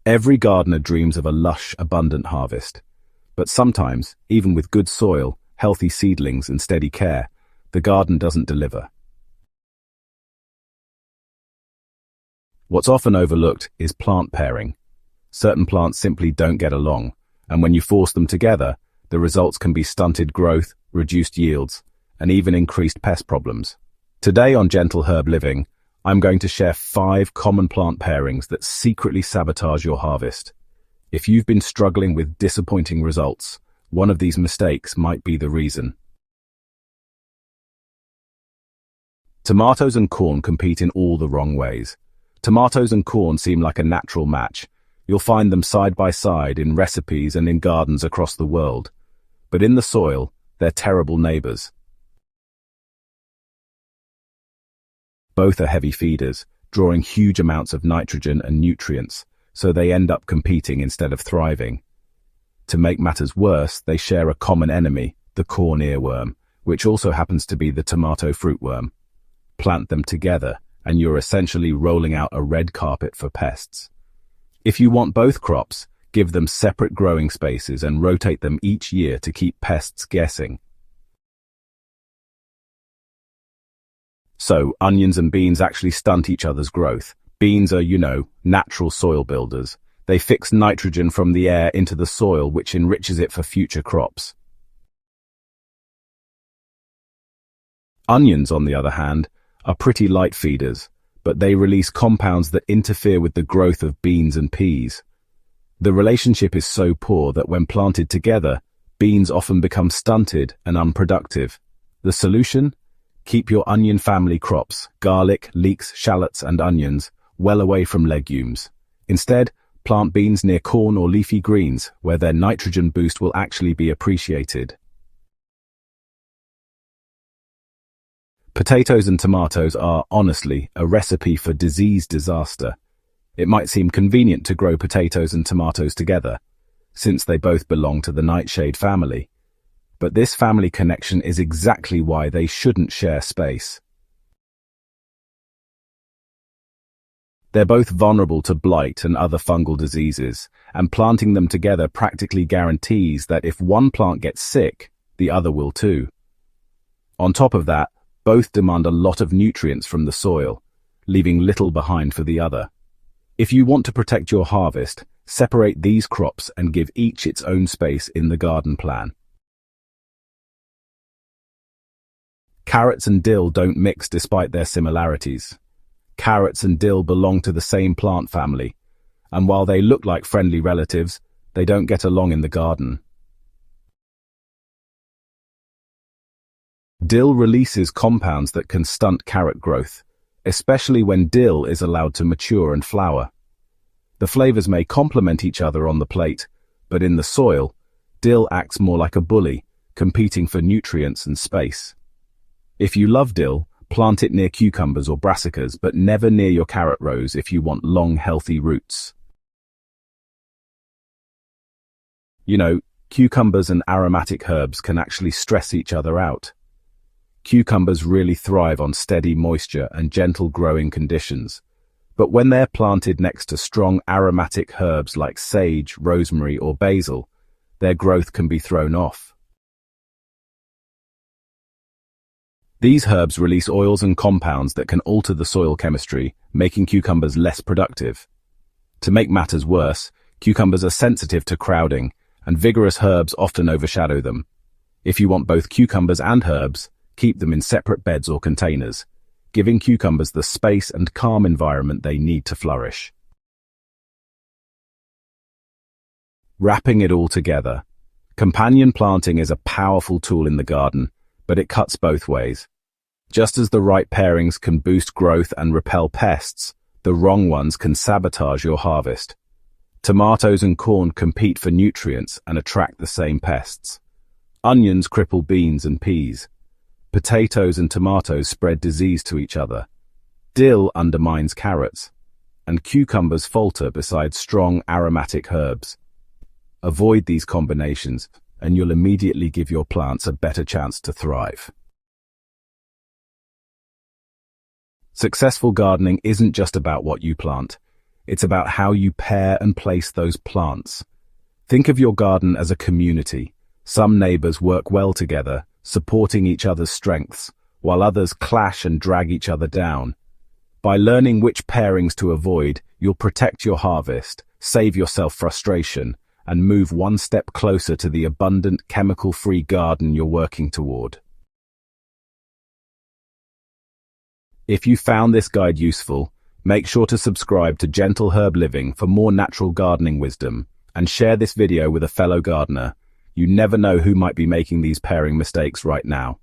Every gardener dreams of a lush, abundant harvest. But sometimes, even with good soil, healthy seedlings and steady care, the garden doesn't deliver. What's often overlooked is plant pairing. Certain plants simply don't get along, and when you force them together, the results can be stunted growth, reduced yields, and even increased pest problems. Today on Gentle Herb Living, I'm going to share 5 common plant pairings that secretly sabotage your harvest. If you've been struggling with disappointing results, one of these mistakes might be the reason. Tomatoes and corn compete in all the wrong ways. Tomatoes and corn seem like a natural match. You'll find them side by side in recipes and in gardens across the world. But in the soil, they're terrible neighbors. Both are heavy feeders, drawing huge amounts of nitrogen and nutrients, so they end up competing instead of thriving. To make matters worse, they share a common enemy, the corn earworm, which also happens to be the tomato fruitworm. Plant them together, and you're essentially rolling out a red carpet for pests. If you want both crops, give them separate growing spaces and rotate them each year to keep pests guessing. So, onions and beans actually stunt each other's growth. Beans are, natural soil builders. They fix nitrogen from the air into the soil, which enriches it for future crops. Onions, on the other hand, are pretty light feeders, but they release compounds that interfere with the growth of beans and peas. The relationship is so poor that when planted together, beans often become stunted and unproductive. The solution? Keep your onion family crops, garlic, leeks, shallots, and onions, well away from legumes. Instead, plant beans near corn or leafy greens, where their nitrogen boost will actually be appreciated. Potatoes and tomatoes are, honestly, a recipe for disease disaster. It might seem convenient to grow potatoes and tomatoes together, since they both belong to the nightshade family. But this family connection is exactly why they shouldn't share space. They're both vulnerable to blight and other fungal diseases, and planting them together practically guarantees that if one plant gets sick, the other will too. On top of that, both demand a lot of nutrients from the soil, leaving little behind for the other. If you want to protect your harvest, separate these crops and give each its own space in the garden plan. Carrots and dill don't mix despite their similarities. Carrots and dill belong to the same plant family, and while they look like friendly relatives, they don't get along in the garden. Dill releases compounds that can stunt carrot growth, especially when dill is allowed to mature and flower. The flavors may complement each other on the plate, but in the soil, dill acts more like a bully, competing for nutrients and space. If you love dill, plant it near cucumbers or brassicas, but never near your carrot rows if you want long, healthy roots. Cucumbers and aromatic herbs can actually stress each other out. Cucumbers really thrive on steady moisture and gentle growing conditions, but when they're planted next to strong aromatic herbs like sage, rosemary, or basil, their growth can be thrown off. These herbs release oils and compounds that can alter the soil chemistry, making cucumbers less productive. To make matters worse, cucumbers are sensitive to crowding, and vigorous herbs often overshadow them. If you want both cucumbers and herbs, keep them in separate beds or containers, giving cucumbers the space and calm environment they need to flourish. Wrapping it all together. Companion planting is a powerful tool in the garden, but it cuts both ways. Just as the right pairings can boost growth and repel pests, the wrong ones can sabotage your harvest. Tomatoes and corn compete for nutrients and attract the same pests. Onions cripple beans and peas. Potatoes and tomatoes spread disease to each other. Dill undermines carrots, and cucumbers falter beside strong aromatic herbs. Avoid these combinations, and you'll immediately give your plants a better chance to thrive. Successful gardening isn't just about what you plant. It's about how you pair and place those plants. Think of your garden as a community. Some neighbors work well together, supporting each other's strengths, while others clash and drag each other down. By learning which pairings to avoid, you'll protect your harvest, save yourself frustration, and move one step closer to the abundant, chemical-free garden you're working toward. If you found this guide useful, make sure to subscribe to Gentle Herb Living for more natural gardening wisdom, and share this video with a fellow gardener. You never know who might be making these pairing mistakes right now.